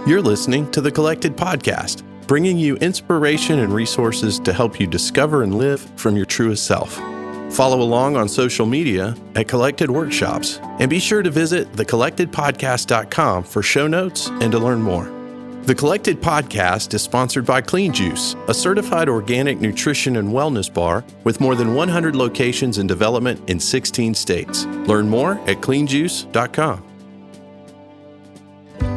You're listening to the Collected Podcast, bringing you inspiration and resources to help you discover and live from your truest self. Follow along on social media at Collected Workshops, and be sure to visit thecollectedpodcast.com for show notes and to learn more. The Collected Podcast is sponsored by Clean Juice, a certified organic nutrition and wellness bar with more than 100 locations in development in 16 states. Learn more at cleanjuice.com.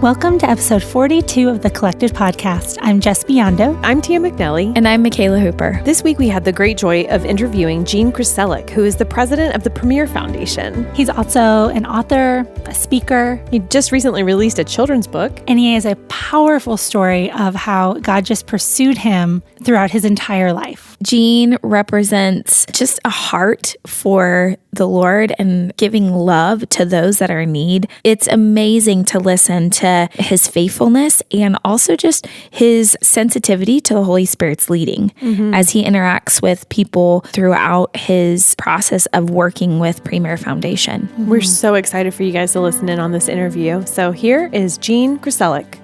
Welcome to episode 42 of the Collected Podcast. I'm Jess Biondo. I'm Tia McNally. And I'm Michaela Hooper. This week we had the great joy of interviewing Krcelic, who is the president of the Premier Foundation. He's also an author, a speaker. He just recently released a children's book. And he has a powerful story of how God just pursued him throughout his entire life. Gene represents just a heart for the Lord and giving love to those that are in need. It's amazing to listen to his faithfulness and also just his sensitivity to the Holy Spirit's leading as he interacts with people throughout his process of working with Premier Foundation. We're so excited for you guys to listen in on this interview. So here is Gene Krcelic.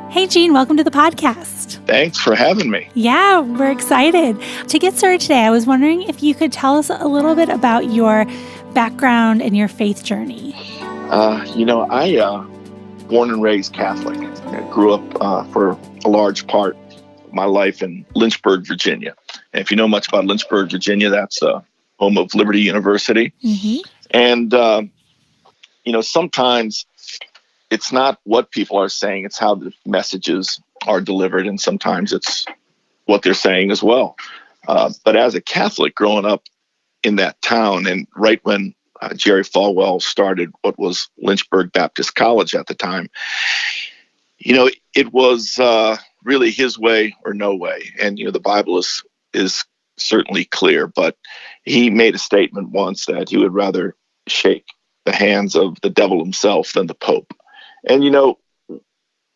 Hey, Gene, welcome to the podcast. Thanks for having me. Yeah, we're excited. To get started today, I was wondering if you could tell us a little bit about your background and your faith journey. I born and raised Catholic. I grew up for a large part of my life in Lynchburg, Virginia. And if you know much about Lynchburg, Virginia, that's home of Liberty University. And, sometimes it's not what people are saying, it's how the messages are delivered. And sometimes it's what they're saying as well. But as a Catholic growing up in that town, and right when Jerry Falwell started what was Lynchburg Baptist College at the time, it was really his way or no way. And, the Bible is certainly clear, but he made a statement once that he would rather shake the hands of the devil himself than the Pope. And,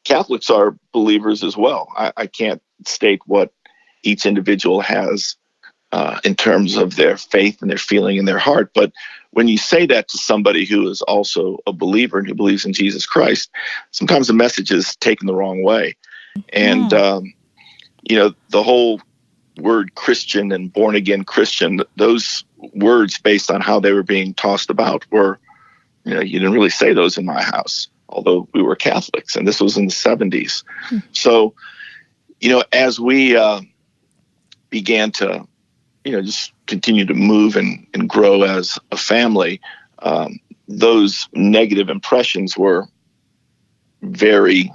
Catholics are believers as well. I can't state what each individual has in terms of their faith and their feeling in their heart. But when you say that to somebody who is also a believer and who believes in Jesus Christ, sometimes the message is taken the wrong way. And, the whole word Christian and born again Christian, those words based on how they were being tossed about were, you didn't really say those in my house, although we were Catholics, and this was in the 70s. So, as we began to, just continue to move and grow as a family, those negative impressions were very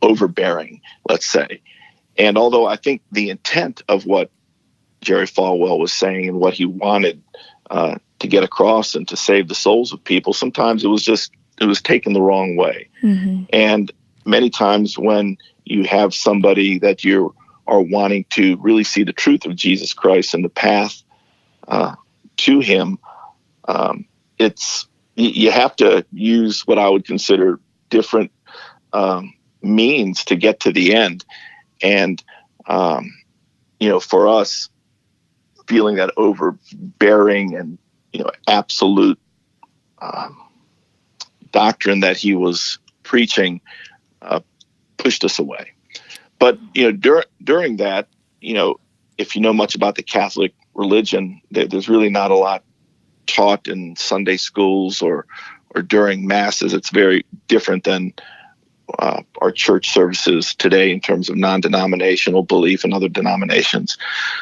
overbearing, let's say. And although I think the intent of what Jerry Falwell was saying and what he wanted to get across and to save the souls of people, sometimes it was taken the wrong way. And many times when you have somebody that you are wanting to really see the truth of Jesus Christ and the path to him, you have to use what I would consider different means to get to the end. And, for us, feeling that overbearing and, absolute doctrine that he was preaching pushed us away. But, during that, if you know much about the Catholic religion, there's really not a lot taught in Sunday schools or during masses. It's very different than our church services today in terms of non-denominational belief and other denominations.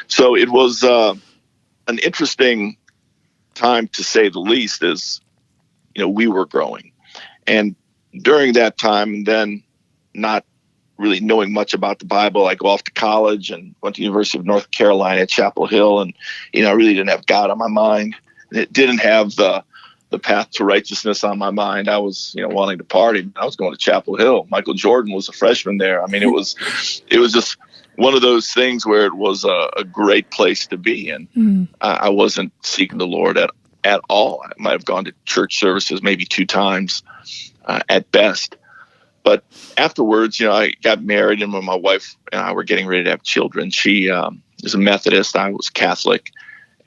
So it was an interesting time, to say the least, as we were growing. And during that time, then not really knowing much about the Bible, I go off to college and went to the University of North Carolina at Chapel Hill, and I really didn't have God on my mind. It didn't have the path to righteousness on my mind. I was wanting to party. I was going to Chapel Hill. Michael Jordan was a freshman there. I mean, it was just one of those things where it was a great place to be. And I wasn't seeking the Lord at all. I might have gone to church services maybe 2 times at best. But afterwards, I got married, and when my wife and I were getting ready to have children, she was a Methodist. I was Catholic,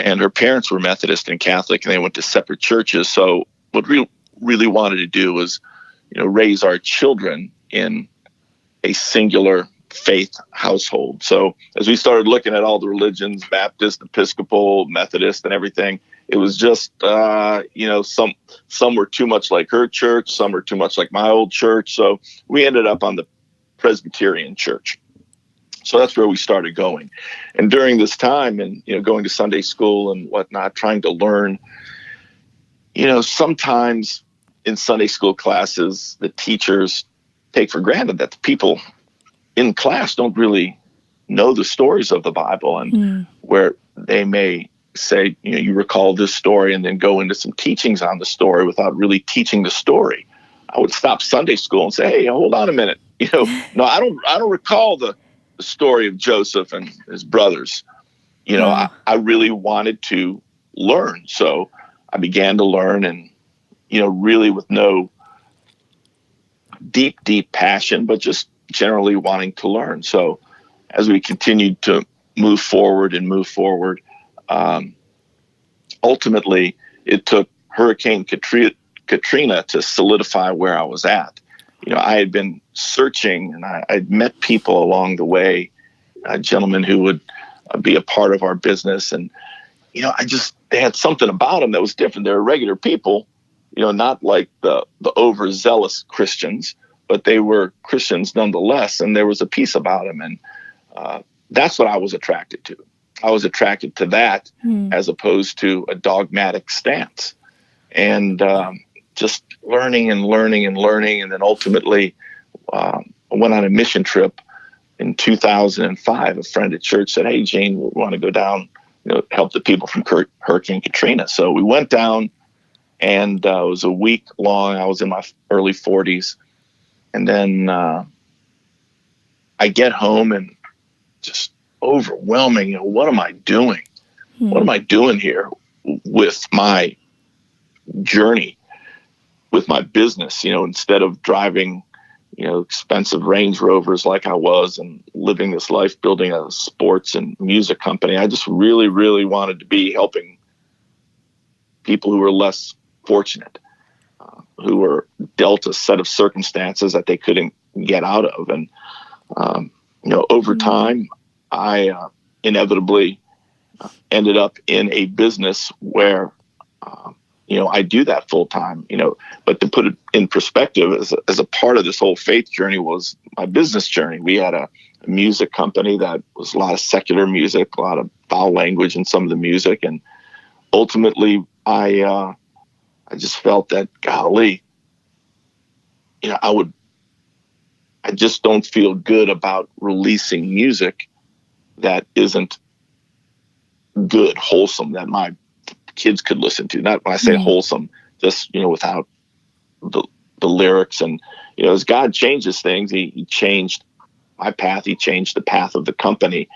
and her parents were Methodist and Catholic, and they went to separate churches. So what really wanted to do was, raise our children in a singular faith household. So as we started looking at all the religions, Baptist, Episcopal, Methodist, and everything, it was just, some were too much like her church, some were too much like my old church. So we ended up on the Presbyterian church. So that's where we started going. And during this time and, going to Sunday school and whatnot, trying to learn, sometimes in Sunday school classes, the teachers take for granted that the people in class don't really know the stories of the Bible, and where they may say, you recall this story and then go into some teachings on the story without really teaching the story. I would stop Sunday school and say, hey, hold on a minute. No, I don't recall the story of Joseph and his brothers. I really wanted to learn. So I began to learn, and, really with no deep passion, but just generally wanting to learn. So as we continued to move forward, ultimately it took Hurricane Katrina to solidify where I was at. I had been searching, and I'd met people along the way, gentlemen who would be a part of our business. And, they had something about them that was different. They were regular people, not like the overzealous Christians, but they were Christians nonetheless. And there was a peace about them. And that's what I was attracted to. I was attracted to that as opposed to a dogmatic stance. And just learning. And then ultimately I went on a mission trip in 2005. A friend at church said, hey, Gene, we want to go down, help the people from Hurricane Katrina. So we went down, and it was a week long. I was in my early 40s. And then I get home, and just overwhelming, what am I doing? What am I doing here with my journey, with my business? Instead of driving, expensive Range Rovers like I was and living this life building a sports and music company, I just really, really wanted to be helping people who were less fortunate, who were dealt a set of circumstances that they couldn't get out of. And, over time, I inevitably ended up in a business where, I do that full time, but to put it in perspective, as a part of this whole faith journey was my business journey. We had a music company that was a lot of secular music, a lot of foul language in some of the music. And ultimately I just felt that, golly, I just don't feel good about releasing music that isn't good, wholesome, that my kids could listen to. Not when I say wholesome, just, without the lyrics. And, as God changes things, he changed my path. He changed the path of the company,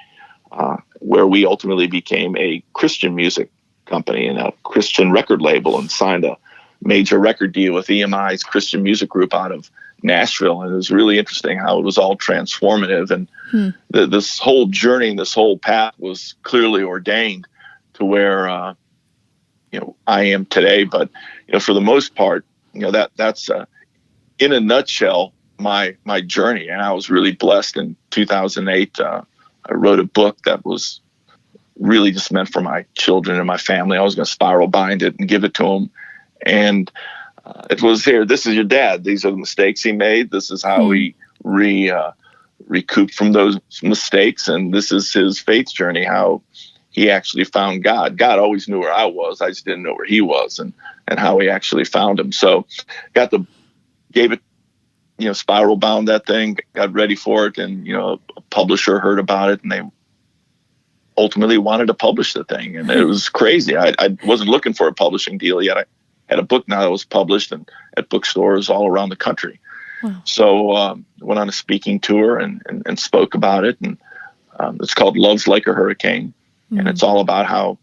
where we ultimately became a Christian music company and a Christian record label, and signed a major record deal with EMI's Christian Music Group out of Nashville. And it was really interesting how it was all transformative. And this whole journey, this whole path was clearly ordained to where, I am today. But, for the most part, that's in a nutshell, my journey. And I was really blessed. In 2008, I wrote a book that was really just meant for my children and my family. I was going to spiral bind it and give it to them. And it was, here, this is your dad. These are the mistakes he made. This is how he recouped from those mistakes. And this is his faith journey, how he actually found God. God always knew where I was. I just didn't know where he was, and how he actually found him. So gave it, spiral bound that thing, got ready for it. And, a publisher heard about it, and they ultimately wanted to publish the thing. And it was crazy. I wasn't looking for a publishing deal yet. I had a book now that was published and at bookstores all around the country. Wow. So went on a speaking tour and spoke about it. And it's called Love's Like a Hurricane. And it's all about how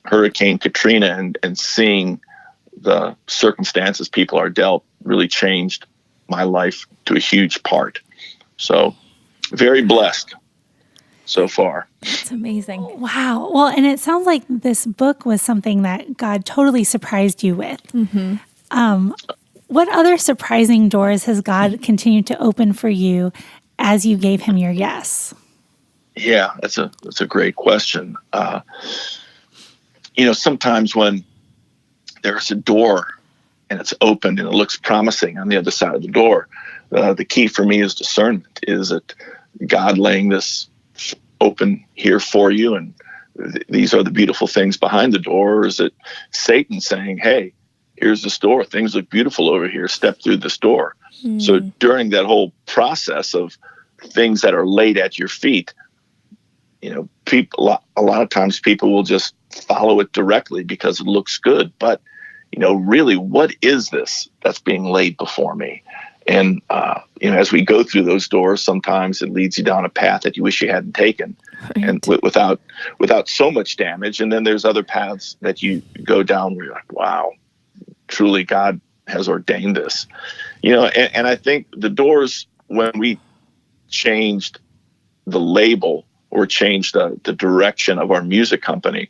Hurricane Katrina and seeing the circumstances people are dealt really changed my life to a huge part. So very blessed so far. It's amazing. Wow. Well, and it sounds like this book was something that God totally surprised you with. What other surprising doors has God continued to open for you as you gave him your yes? Yeah, that's a great question. Sometimes when there's a door and it's opened and it looks promising on the other side of the door, the key for me is discernment. Is it God laying this open here for you, and these are the beautiful things behind the door, or is it Satan saying, hey, here's this door, things look beautiful over here, step through this door? So during that whole process of things that are laid at your feet, a lot of times people will just follow it directly because it looks good. But, really, what is this that's being laid before me? And, as we go through those doors, sometimes it leads you down a path that you wish you hadn't taken, right, and without so much damage. And then there's other paths that you go down where you're like, wow, truly God has ordained this. And I think the doors, when we changed the label or changed the direction of our music company,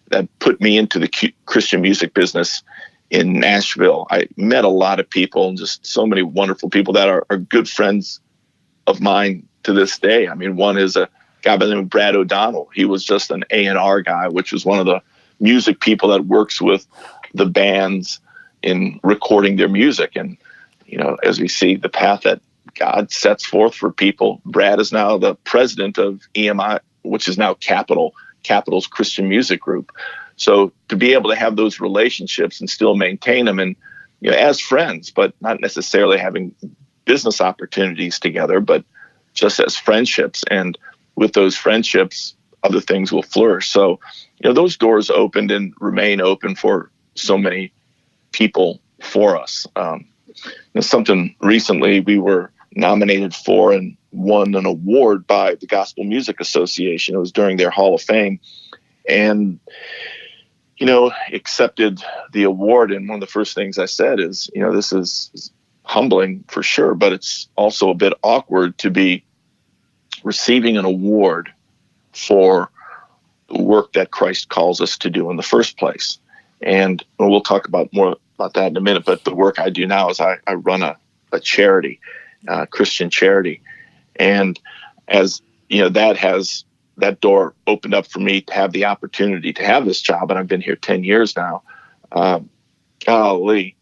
that put me into the Christian music business in Nashville. I met a lot of people, and just so many wonderful people that are good friends of mine to this day. I mean, one is a guy by the name of Brad O'Donnell. He was just an A&R guy, which was one of the music people that works with the bands in recording their music. And, as we see the path that God sets forth for people, Brad is now the president of EMI, which is now Capitol's Christian Music Group. So to be able to have those relationships and still maintain them, and as friends, but not necessarily having business opportunities together, but just as friendships. And with those friendships, other things will flourish. So, those doors opened and remain open for so many people for us. Something recently we were nominated for and won an award by the Gospel Music Association. It was during their Hall of Fame, and accepted the award. And one of the first things I said is, this is humbling for sure, but it's also a bit awkward to be receiving an award for the work that Christ calls us to do in the first place. And we'll talk more about that in a minute, but the work I do now is I run a charity, Christian charity. And as that door opened up for me to have the opportunity to have this job, and I've been here 10 years now. Golly,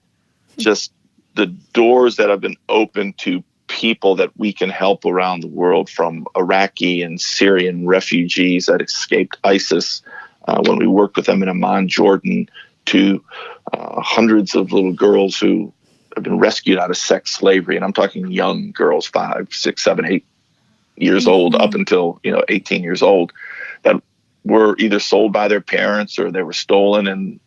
just the doors that have been open to people that we can help around the world, from Iraqi and Syrian refugees that escaped ISIS when we worked with them in Amman, Jordan, to hundreds of little girls who have been rescued out of sex slavery. And I'm talking young girls, 5, 6, 7, 8 years old, up until 18 years old, that were either sold by their parents or they were stolen, and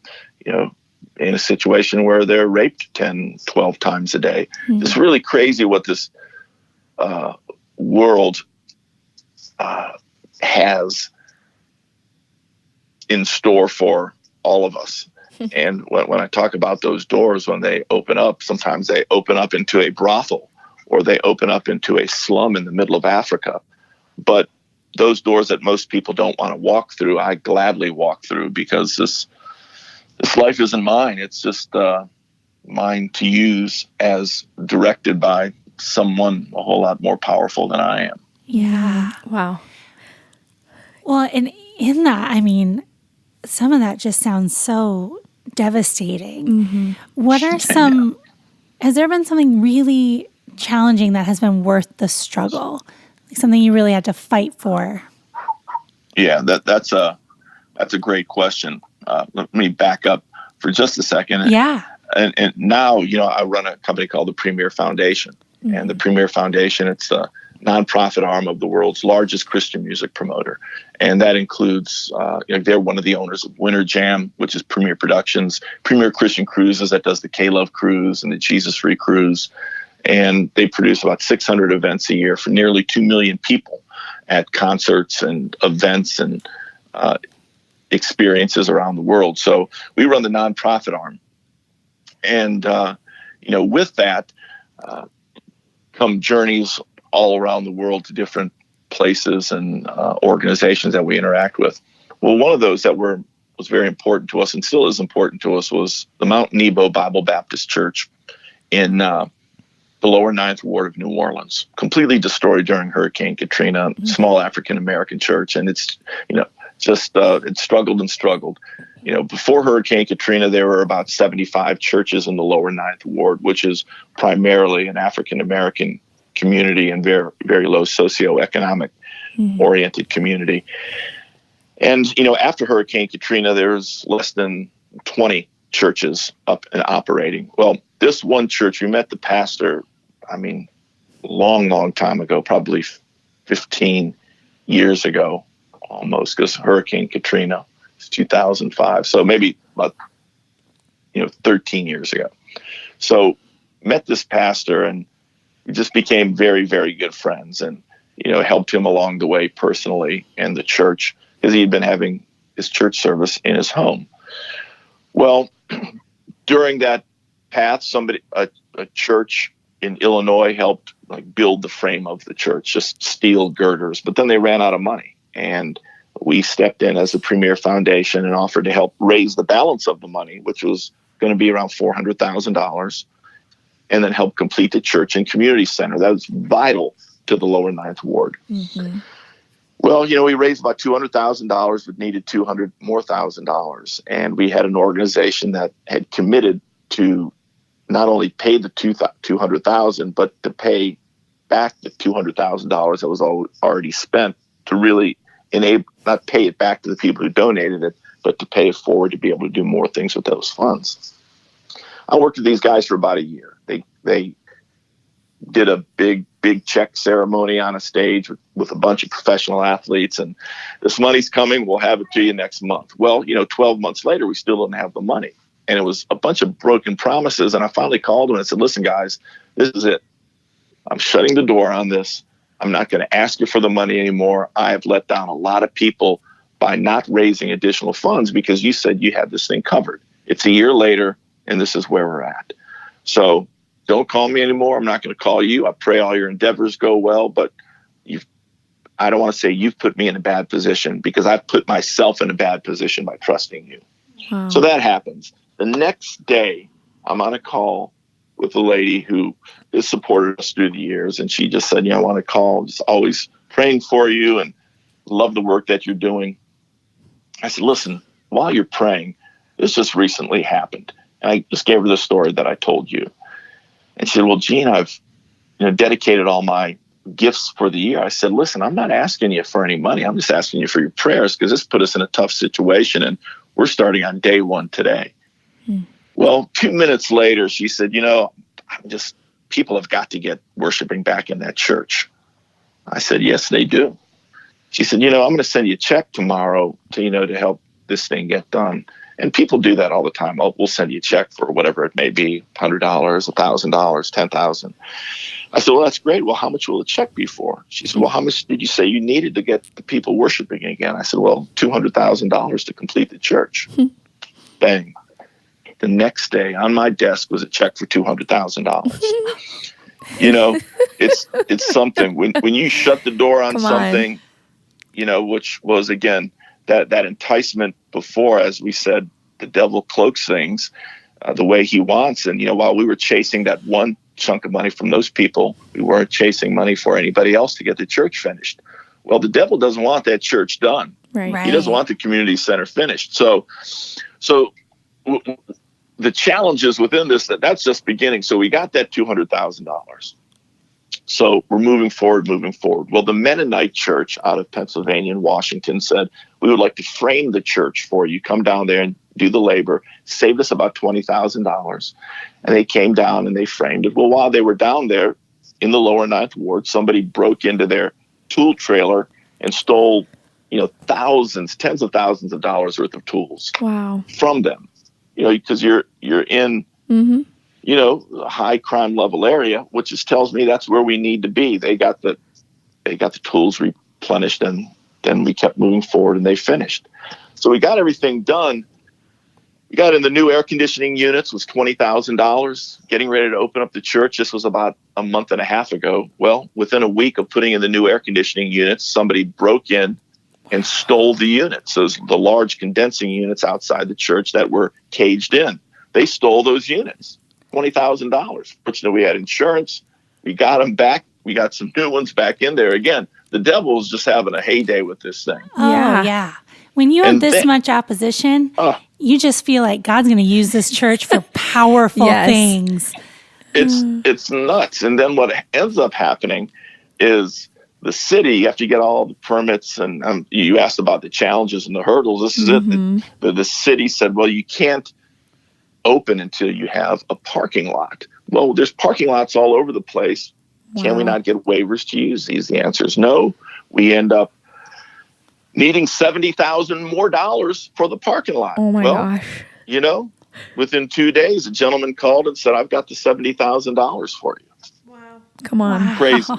in a situation where they're raped 10, 12 times a day. It's really crazy what this world has in store for all of us. And when I talk about those doors, when they open up, sometimes they open up into a brothel, or they open up into a slum in the middle of Africa. But those doors that most people don't want to walk through, I gladly walk through, because this life isn't mine. It's just mine to use as directed by someone a whole lot more powerful than I am. Yeah. Wow. Well, and in that, I mean, some of that just sounds so devastating. What are has there been something really challenging that has been worth the struggle? Like something you really had to fight for? Yeah, that's a great question. Let me back up for just a second. Yeah. And now, I run a company called the Premier Foundation. And the Premier Foundation, it's the nonprofit arm of the world's largest Christian music promoter. And that includes, they're one of the owners of Winter Jam, which is Premier Productions, Premier Christian Cruises, that does the K-Love Cruise and the Jesus Free Cruise. And they produce about 600 events a year for nearly 2 million people at concerts and events and experiences around the world. So we run the nonprofit arm. And, with that come journeys all around the world to different places and organizations that we interact with. Well, one of those that we're was very important to us and still is important to us was the Mount Nebo Bible Baptist Church in the lower Ninth Ward of New Orleans, completely destroyed during Hurricane Katrina, small African-American church. And it's, it struggled and struggled. Before Hurricane Katrina, there were about 75 churches in the lower Ninth Ward, which is primarily an African-American community and very, very low socioeconomic oriented community. And, after Hurricane Katrina, there was less than 20 churches up and operating. Well, this one church, we met the pastor, long time ago, probably 15 years ago, almost, because Hurricane Katrina was 2005. So maybe about, 13 years ago. So met this pastor and we just became very, very good friends and, helped him along the way personally and the church because he had been having his church service in his home. Well, during that path, a church in Illinois helped build the frame of the church, just steel girders, but then they ran out of money. And we stepped in as a Premier Foundation and offered to help raise the balance of the money, which was going to be around $400,000, and then help complete the church and community center. That was vital to the lower Ninth Ward. Mm-hmm. Well, we raised about $200,000, but needed $200,000 more. And we had an organization that had committed to not only pay the $200,000, but to pay back the $200,000 that was already spent to really not pay it back to the people who donated it, but to pay it forward to be able to do more things with those funds. I worked with these guys for about a year. They did a big check ceremony on a stage with a bunch of professional athletes, and this money's coming, we'll have it to you next month. Well, 12 months later, we still didn't have the money. And it was a bunch of broken promises. And I finally called them and I said, listen, guys, this is it. I'm shutting the door on this. I'm not going to ask you for the money anymore. I have let down a lot of people by not raising additional funds because you said you had this thing covered. It's a year later, and this is where we're at. So don't call me anymore. I'm not going to call you. I pray all your endeavors go well, but I don't want to say you've put me in a bad position because I've put myself in a bad position by trusting you. Wow. So that happens. The next day, I'm on a call with a lady who has supported us through the years, and she just said, I want to call, just always praying for you and love the work that you're doing. I said, listen, while you're praying, this just recently happened. And I just gave her the story that I told you. And she said, well, Gene, I've dedicated all my gifts for the year. I said, listen, I'm not asking you for any money. I'm just asking you for your prayers because this put us in a tough situation, and we're starting on day one today. Well, 2 minutes later, she said, people have got to get worshiping back in that church. I said, yes, they do. She said, I'm going to send you a check tomorrow to help this thing get done. And people do that all the time. We'll send you a check for whatever it may be, $100, $1,000, $10,000. I said, well, that's great. Well, how much will the check be for? She said, well, how much did you say you needed to get the people worshiping again? I said, well, $200,000 to complete the church. Bang. The next day on my desk was a check for $200,000. It's something when you shut the door on something, which was, again, that enticement before, as we said, the devil cloaks things the way he wants. And, while we were chasing that one chunk of money from those people, we weren't chasing money for anybody else to get the church finished. Well, the devil doesn't want that church done. Right. He doesn't want the community center finished. So the challenges within this, that's just beginning. So we got that $200,000. So we're moving forward. Well, the Mennonite church out of Pennsylvania and Washington said, we would like to frame the church for you. Come down there and do the labor. Saved us about $20,000. And they came down and they framed it. Well, while they were down there in the lower Ninth Ward, somebody broke into their tool trailer and stole, thousands, tens of thousands of dollars worth of tools. Wow. From them. Because you're in, a high crime level area, which just tells me that's where we need to be. They got the tools replenished, and then we kept moving forward, and they finished. So we got everything done. We got in the new air conditioning units, was $20,000. Getting ready to open up the church. This was about a month and a half ago. Well, within a week of putting in the new air conditioning units, somebody broke in, and stole the units, the large condensing units outside the church that were caged in. They stole those units, $20,000. Fortunately, we had insurance. We got them back. We got some new ones back in there. Again, the devil is just having a heyday with this thing. Oh, yeah. When you have And this much opposition, you just feel like God's going to use this church for powerful things. It's nuts. And then what ends up happening is the city, after you get all the permits, and you asked about the challenges and the hurdles, this is it. The city said, well, you can't open until you have a parking lot. Well, there's parking lots all over the place. Wow. Can we not get waivers to use these? The answer is no. We end up needing $70,000 more for the parking lot. Oh my gosh. You know, within 2 days, a gentleman called and said, I've got the $70,000 for you. Wow. Come on. Wow. Crazy.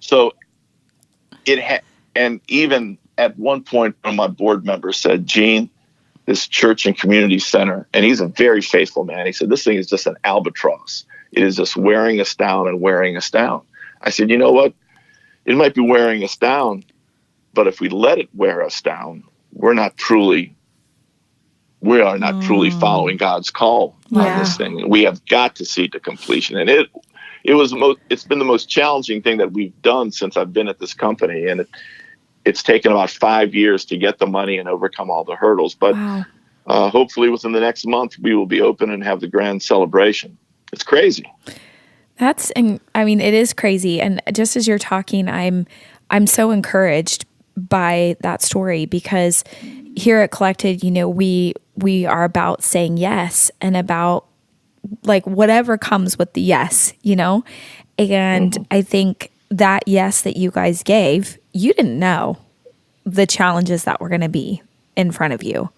So and even at one point, one of my board members said, Gene, this church and community center, and he's a very faithful man. He said, this thing is just an albatross. It is just wearing us down and wearing us down. I said, you know what? It might be wearing us down, but if we let it wear us down, we are not truly following God's call on this thing. We have got to see it to completion. And it's been the most challenging thing that we've done since I've been at this company. And it's taken about 5 years to get the money and overcome all the hurdles. But hopefully within the next month, we will be open and have the grand celebration. It's crazy. It is crazy. And just as you're talking, I'm so encouraged by that story, because here at Collected, we are about saying yes, and about like whatever comes with the yes, and I think that yes that you guys gave, you didn't know the challenges that were going to be in front of you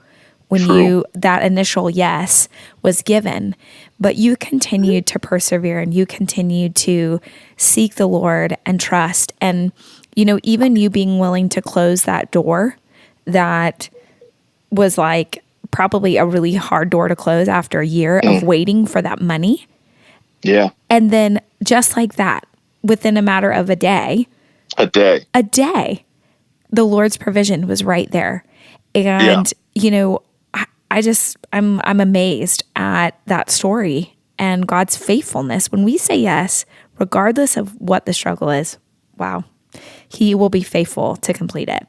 when that initial yes was given, but you continued to persevere and you continued to seek the Lord and trust. And, even you being willing to close that door that was like probably a really hard door to close after a year of waiting for that money. Yeah. And then just like that, within a matter of a day, the Lord's provision was right there. And, I'm amazed at that story and God's faithfulness. When we say yes, regardless of what the struggle is, wow, He will be faithful to complete it.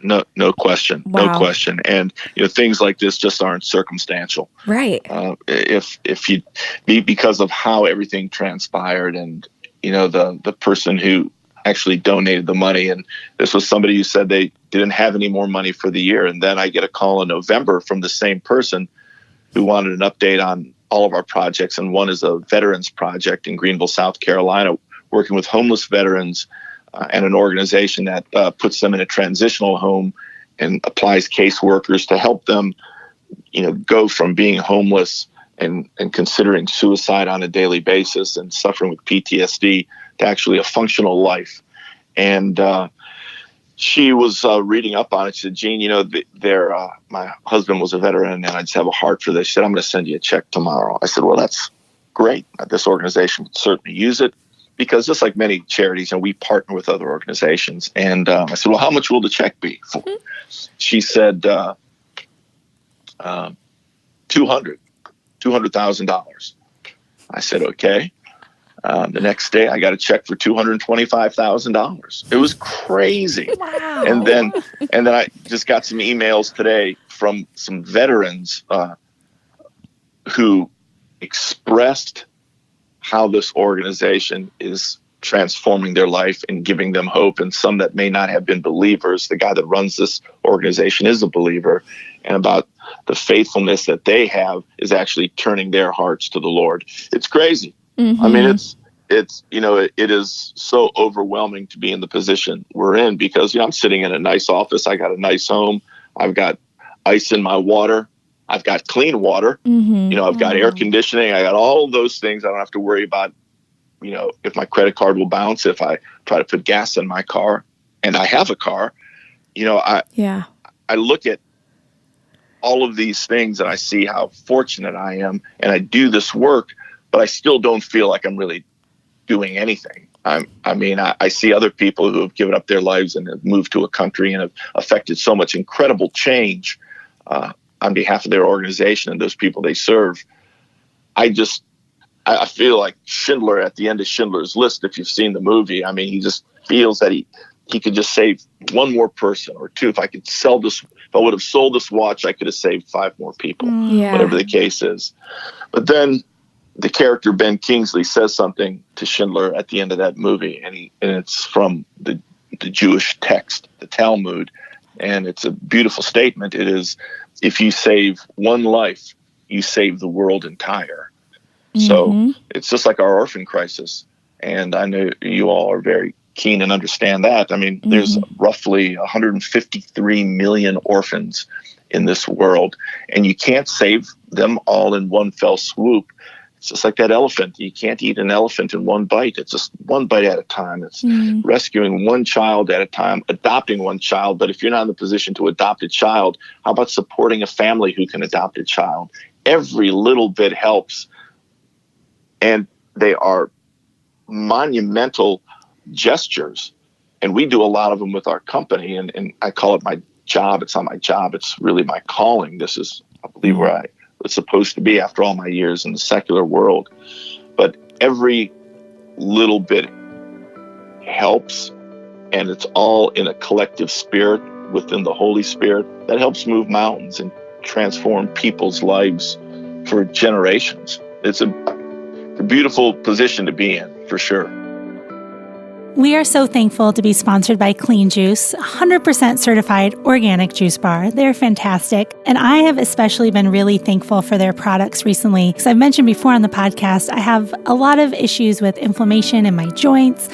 No question. Wow. No question. And things like this just aren't circumstantial, right? If you because of how everything transpired, and the person who actually donated the money, and this was somebody who said they didn't have any more money for the year, and then I get a call in November from the same person who wanted an update on all of our projects, and one is a veterans project in Greenville, South Carolina, working with homeless veterans. And an organization that puts them in a transitional home and applies caseworkers to help them, go from being homeless and considering suicide on a daily basis and suffering with PTSD to actually a functional life. And she was reading up on it. She said, Gene, my husband was a veteran and I just have a heart for this. She said, I'm going to send you a check tomorrow. I said, well, that's great. This organization can certainly use it. Because just like many charities, we partner with other organizations. And I said, well, how much will the check be for? She said, $200,000. I said, okay. The next day I got a check for $225,000. It was crazy. Wow. And then I just got some emails today from some veterans who expressed how this organization is transforming their life and giving them hope. And some that may not have been believers, the guy that runs this organization is a believer, and about the faithfulness that they have is actually turning their hearts to the Lord. It's crazy. I mean, it is so overwhelming to be in the position we're in, because I'm sitting in a nice office. I got a nice home. I've got ice in my water. I've got clean water, I've got air conditioning. I got all those things. I don't have to worry about, if my credit card will bounce, if I try to put gas in my car, and I have a car, I look at all of these things and I see how fortunate I am, and I do this work, but I still don't feel like I'm really doing anything. I see other people who have given up their lives and have moved to a country and have affected so much incredible change on behalf of their organization and those people they serve. I feel like Schindler at the end of Schindler's List, if you've seen the movie. I mean, he just feels that he could just save one more person or two. If I would have sold this watch, I could have saved 5 more people, whatever the case is. But then the character Ben Kingsley says something to Schindler at the end of that movie, and it's from the Jewish text, the Talmud, and it's a beautiful statement. It is, if you save one life, you save the world entire. So it's just like our orphan crisis, and I know you all are very keen and understand that. I mean, there's roughly 153 million orphans in this world, and you can't save them all in one fell swoop. It's just like that elephant. You can't eat an elephant in one bite. It's just one bite at a time. It's rescuing one child at a time, adopting one child. But if you're not in the position to adopt a child, how about supporting a family who can adopt a child? Every little bit helps. And they are monumental gestures. And we do a lot of them with our company. And I call it my job. It's not my job. It's really my calling. This is, I believe, where I was supposed to be after all my years in the secular world. But every little bit helps, and it's all in a collective spirit within the Holy Spirit that helps move mountains and transform people's lives for generations. It's a beautiful position to be in, for sure. We are so thankful to be sponsored by Clean Juice, 100% certified organic juice bar. They're fantastic. And I have especially been really thankful for their products recently. Because I've mentioned before on the podcast, I have a lot of issues with inflammation in my joints.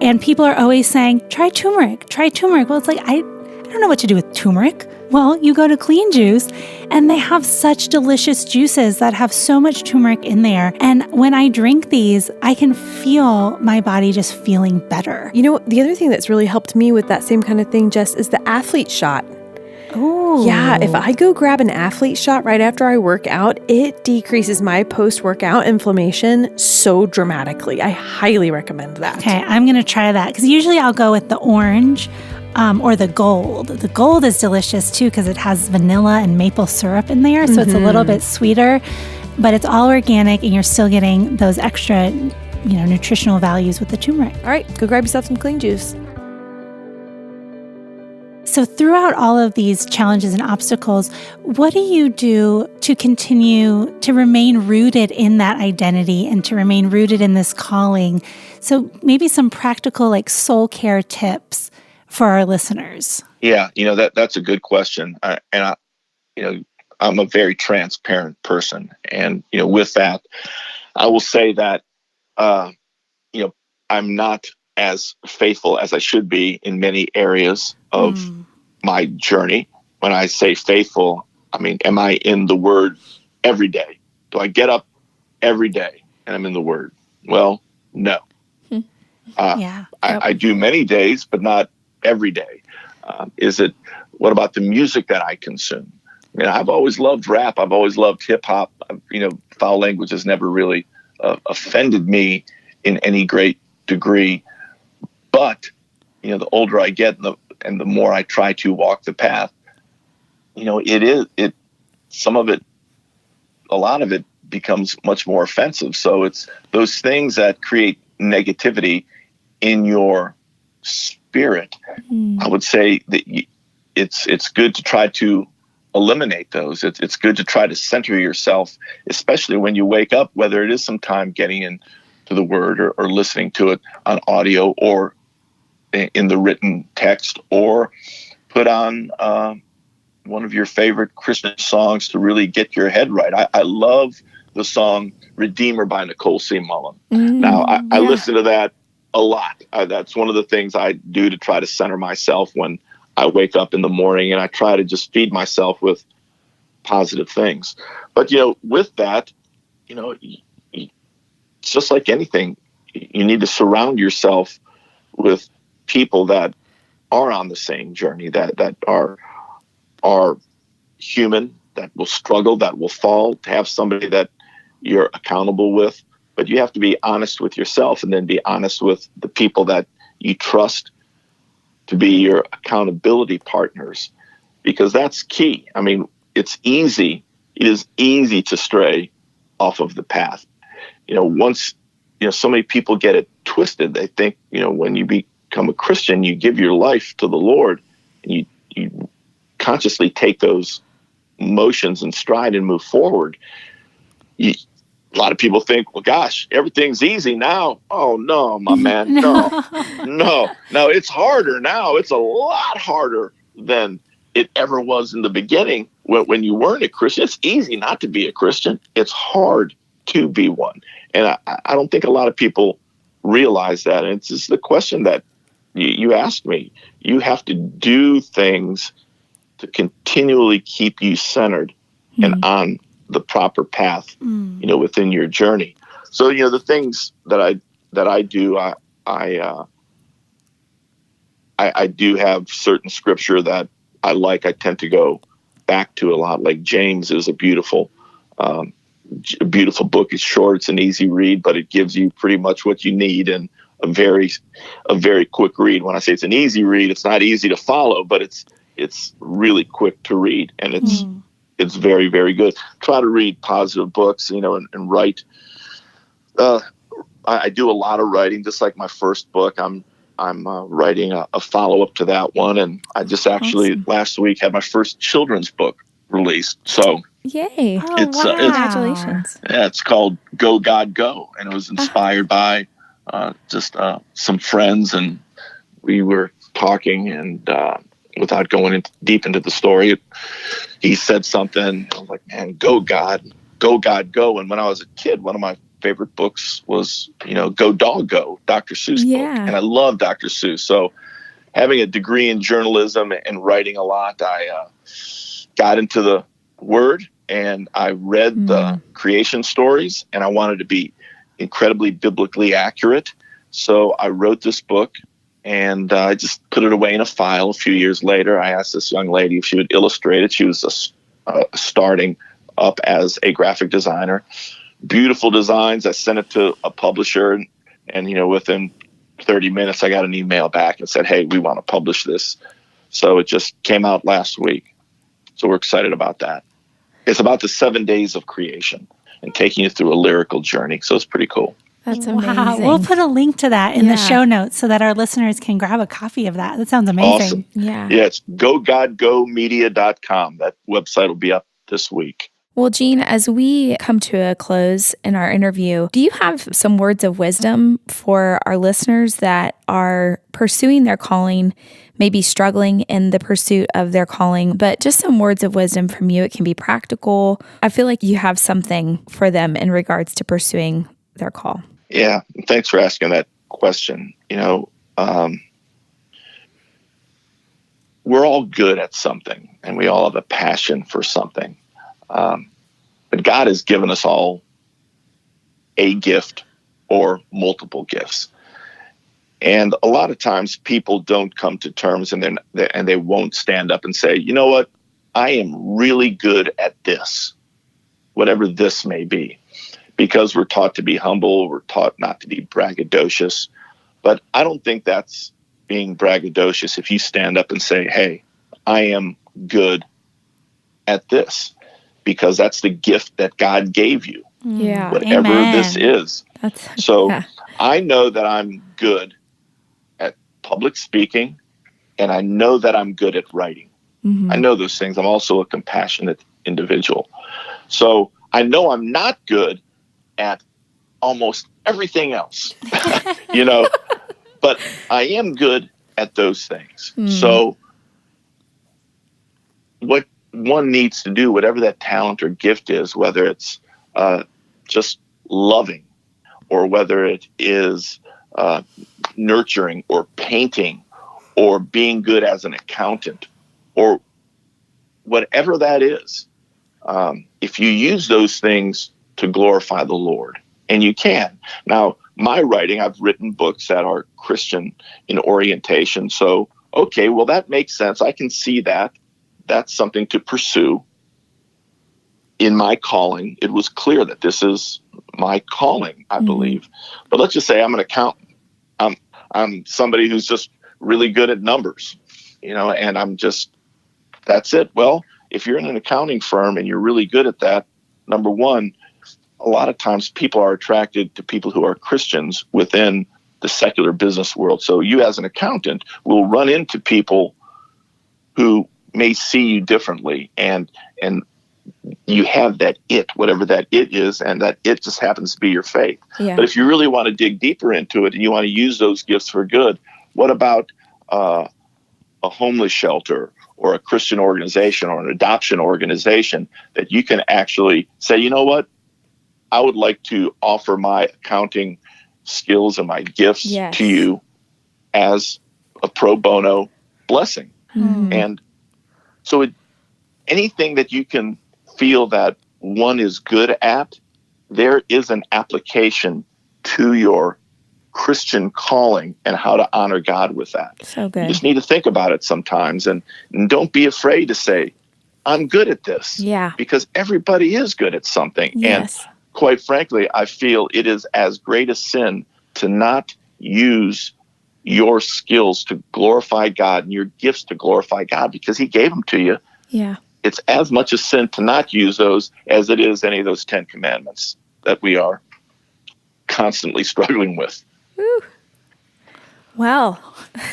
And people are always saying, try turmeric. Well, it's like, I don't know what to do with turmeric. Well, you go to Clean Juice and they have such delicious juices that have so much turmeric in there. And when I drink these, I can feel my body just feeling better. You know, the other thing that's really helped me with that same kind of thing, Jess, is the athlete shot. Oh. Yeah, if I go grab an athlete shot right after I work out, it decreases my post-workout inflammation so dramatically. I highly recommend that. Okay, I'm going to try that because usually I'll go with the orange. Or the gold. The gold is delicious too because it has vanilla and maple syrup in there, so it's a little bit sweeter, but it's all organic and you're still getting those extra, nutritional values with the turmeric. All right, go grab yourself some Clean Juice. So throughout all of these challenges and obstacles, what do you do to continue to remain rooted in that identity and to remain rooted in this calling? So maybe some practical soul care tips for our listeners? Yeah, that's a good question. I'm a very transparent person. And, with that, I will say that, I'm not as faithful as I should be in many areas of my journey. When I say faithful, I mean, am I in the Word every day? Do I get up every day and I'm in the Word? Well, no. I do many days, but not every day. What about the music that I consume? I've always loved rap. I've always loved hip hop. Foul language has never really offended me in any great degree. But, the older I get and the more I try to walk the path, a lot of it becomes much more offensive. So it's those things that create negativity in your spirit. I would say that it's good to try to eliminate those. It's good to try to center yourself, especially when you wake up, whether it is some time getting into the Word or listening to it on audio or in the written text, or put on one of your favorite Christmas songs to really get your head right. I love the song Redeemer by Nicole C. Mullen. Now, I listen to that a lot. That's one of the things I do to try to center myself when I wake up in the morning, and I try to just feed myself with positive things. But, with that, it's just like anything. You need to surround yourself with people that are on the same journey, that are human, that will struggle, that will fall, to have somebody that you're accountable with. but you have to be honest with yourself and then be honest with the people that you trust to be your accountability partners, because that's key. I mean, it is easy to stray off of the path. Once, so many people get it twisted. They think, when you become a Christian, you give your life to the Lord and you consciously take those motions in stride and move forward. A lot of people think, well, gosh, everything's easy now. Oh, no, my man. No, it's harder now. It's a lot harder than it ever was in the beginning when you weren't a Christian. It's easy not to be a Christian. It's hard to be one. And I don't think a lot of people realize that. And it's just the question that you asked me. You have to do things to continually keep you centered and on the proper path, within your journey. So, the things that I do, I do have certain scripture that I like. I tend to go back to a lot. Like James is a beautiful book. It's short, it's an easy read, but it gives you pretty much what you need and a very quick read. When I say it's an easy read, it's not easy to follow, but it's really quick to read, and it's very, very good. Try to read positive books, and write. I do a lot of writing, just like my first book. I'm writing a follow-up to that one, and I just actually last week had my first children's book released. So yay! Congratulations! It's called "Go God Go," and it was inspired by just some friends, and we were talking, and without going deep into the story, he said something. I was like, "Man, go God, go God, go!" And when I was a kid, one of my favorite books was, Go Dog Go, Dr. Seuss book. And I love Dr. Seuss. So having a degree in journalism and writing a lot, I got into the Word and I read the creation stories, and I wanted to be incredibly biblically accurate. So I wrote this book, and I just put it away in a file. A few years later, I asked this young lady if she would illustrate it. She was starting up as a graphic designer. Beautiful designs. I sent it to a publisher, and within 30 minutes, I got an email back and said, "Hey, we want to publish this." So it just came out last week. So we're excited about that. It's about the 7 days of creation and taking you through a lyrical journey. So it's pretty cool. That's amazing. Wow. We'll put a link to that in the show notes so that our listeners can grab a copy of that. That sounds amazing. Awesome. Yeah. It's gogodgomedia.com. That website will be up this week. Well, Gene, as we come to a close in our interview, do you have some words of wisdom for our listeners that are pursuing their calling, maybe struggling in the pursuit of their calling, but just some words of wisdom from you? It can be practical. I feel like you have something for them in regards to pursuing their call. Yeah, thanks for asking that question. We're all good at something, and we all have a passion for something. But God has given us all a gift or multiple gifts. And a lot of times people don't come to terms, and they won't stand up and say, "You know what? I am really good at this," whatever this may be, because we're taught to be humble. We're taught not to be braggadocious. But I don't think that's being braggadocious if you stand up and say, "Hey, I am good at this," because that's the gift that God gave you. Yeah. Whatever this is. So I know that I'm good at public speaking, and I know that I'm good at writing. I know those things. I'm also a compassionate individual. So I know I'm not good at almost everything else, but I am good at those things. So what one needs to do, whatever that talent or gift is, whether it's just loving, or whether it is nurturing or painting, or being good as an accountant, or whatever that is, if you use those things to glorify the Lord, and you can. Now, my writing, I've written books that are Christian in orientation. So, okay, well, that makes sense. I can see that. That's something to pursue. In my calling, it was clear that this is my calling, I believe. But let's just say I'm an accountant. I'm somebody who's just really good at numbers, and that's it. Well, if you're in an accounting firm and you're really good at that, number one, a lot of times people are attracted to people who are Christians within the secular business world. So you as an accountant will run into people who may see you differently, and you have that it, whatever that it is, and that it just happens to be your faith. Yeah. But if you really want to dig deeper into it and you want to use those gifts for good, what about a homeless shelter or a Christian organization or an adoption organization that you can actually say, you know what, I would like to offer my accounting skills and my gifts to you as a pro bono blessing. And so anything that you can feel that one is good at, there is an application to your Christian calling and how to honor God with that. So good. You just need to think about it sometimes, and don't be afraid to say, I'm good at this. Yeah. Because everybody is good at something. Yes. And quite frankly, I feel it is as great a sin to not use your skills to glorify God and your gifts to glorify God, because he gave them to you. Yeah. It's as much a sin to not use those as it is any of those 10 commandments that we are constantly struggling with. Woo. Well,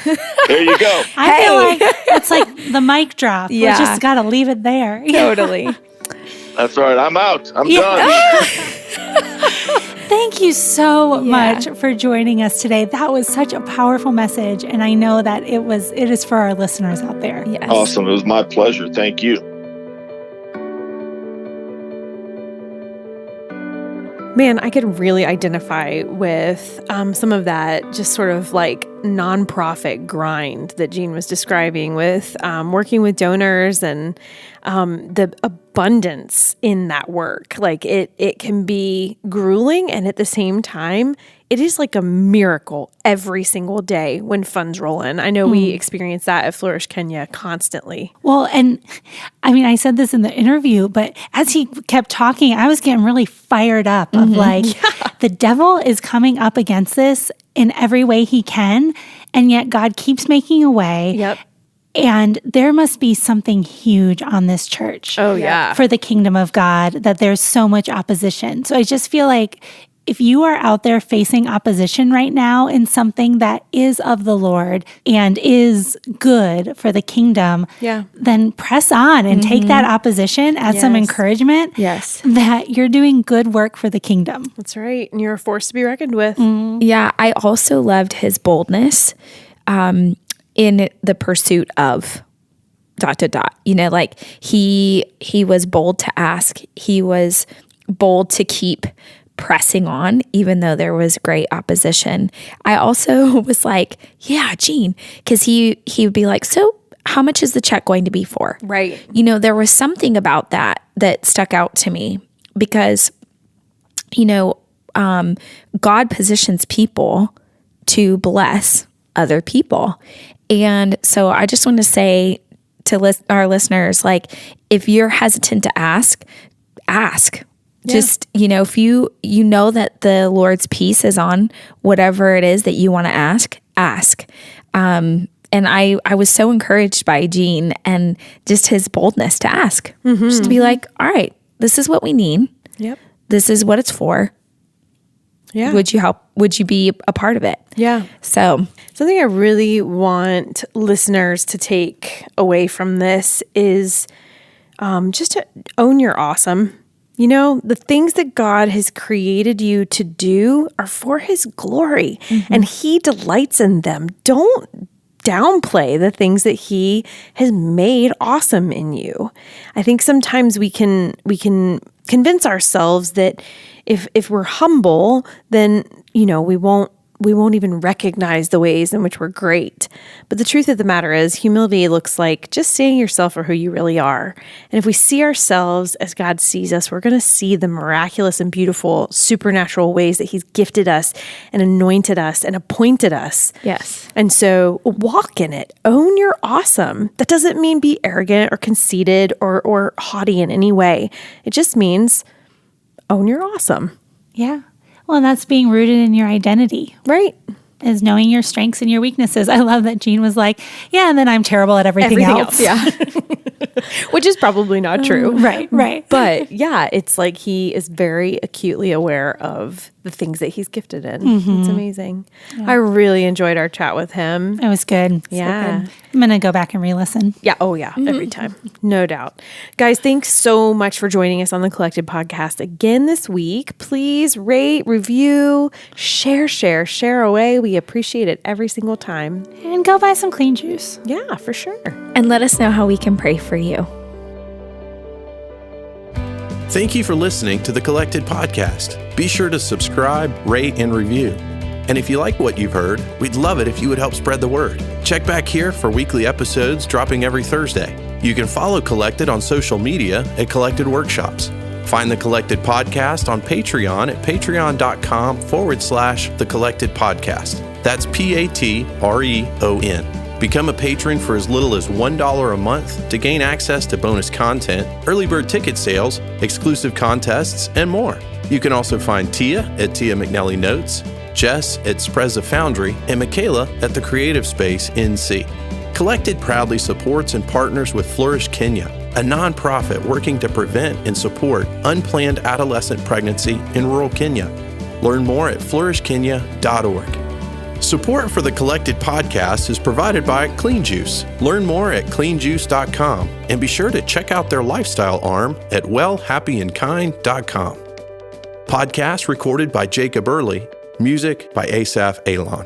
there you go. I feel like it's like the mic drop. Yeah. We just got to leave it there. Totally. That's all right. I'm out. I'm done. Thank you so much for joining us today. That was such a powerful message, and I know that it is for our listeners out there. Yes. Awesome. It was my pleasure. Thank you. Man, I could really identify with some of that just sort of like nonprofit grind that Jean was describing with working with donors and the abundance in that work. Like it can be grueling, and at the same time, it is like a miracle every single day when funds roll in. I know we experience that at Flourish Kenya constantly. Well, and I mean, I said this in the interview, but as he kept talking, I was getting really fired up of like, the devil is coming up against this in every way he can, and yet God keeps making a way. Yep. And there must be something huge on this church. Oh, yeah. For the kingdom of God, that there's so much opposition. So I just feel like if you are out there facing opposition right now in something that is of the Lord and is good for the kingdom, then press on and take that opposition as some encouragement that you're doing good work for the kingdom. That's right. And you're a force to be reckoned with. Yeah, I also loved his boldness in the pursuit of ... You know, like he was bold to ask. He was bold to keep pressing on, even though there was great opposition. I also was like, yeah, Jean, because he would be like, so how much is the check going to be for? Right. You know, there was something about that stuck out to me because, you know, God positions people to bless other people. And so I just want to say to our listeners, like, if you're hesitant to ask. Just, you know, if you know that the Lord's peace is on whatever it is that you want to ask. And I was so encouraged by Jean and just his boldness to ask. Just to be like, all right, this is what we need. Yep. This is what it's for. Yeah. Would you help? Would you be a part of it? Yeah. So something I really want listeners to take away from this is just to own your awesome. You know, the things that God has created you to do are for his glory, and he delights in them. Don't downplay the things that he has made awesome in you. I think sometimes we can convince ourselves that if we're humble, then, you know, we won't even recognize the ways in which we're great. But the truth of the matter is, humility looks like just seeing yourself for who you really are. And if we see ourselves as God sees us, we're going to see the miraculous and beautiful supernatural ways that he's gifted us and anointed us and appointed us. yes. And so walk in it. Own your awesome. That doesn't mean be arrogant or conceited or haughty in any way. It just means own your awesome. Yeah. Well, that's being rooted in your identity. Right. Is knowing your strengths and your weaknesses. I love that Jean was like, yeah, and then I'm terrible at everything else. Yeah. Which is probably not true. Right. But yeah, it's like he is very acutely aware of the things that he's gifted in. It's amazing. Yeah. I really enjoyed our chat with him. It was good. Yeah. So good. I'm going to go back and re-listen. Yeah. Oh, yeah. Every time. No doubt. Guys, thanks so much for joining us on the Collected Podcast again this week. Please rate, review, share away. We appreciate it every single time. And go buy some clean juice. Yeah, for sure. And let us know how we can pray for you. Thank you for listening to the Collected Podcast. Be sure to subscribe, rate, and review. And if you like what you've heard, we'd love it if you would help spread the word. Check back here for weekly episodes dropping every Thursday. You can follow Collected on social media at Collected Workshops. Find the Collected Podcast on Patreon at patreon.com/The Collected Podcast. That's PATREON. Become a patron for as little as $1 a month to gain access to bonus content, early bird ticket sales, exclusive contests, and more. You can also find Tia at Tia McNelly Notes, Jess at Spreza Foundry, and Michaela at The Creative Space NC. Collected proudly supports and partners with Flourish Kenya, a nonprofit working to prevent and support unplanned adolescent pregnancy in rural Kenya. Learn more at flourishkenya.org. Support for the Collected Podcast is provided by Clean Juice. Learn more at cleanjuice.com and be sure to check out their lifestyle arm at wellhappyandkind.com. Podcast recorded by Jacob Early. Music by Asaph Alon.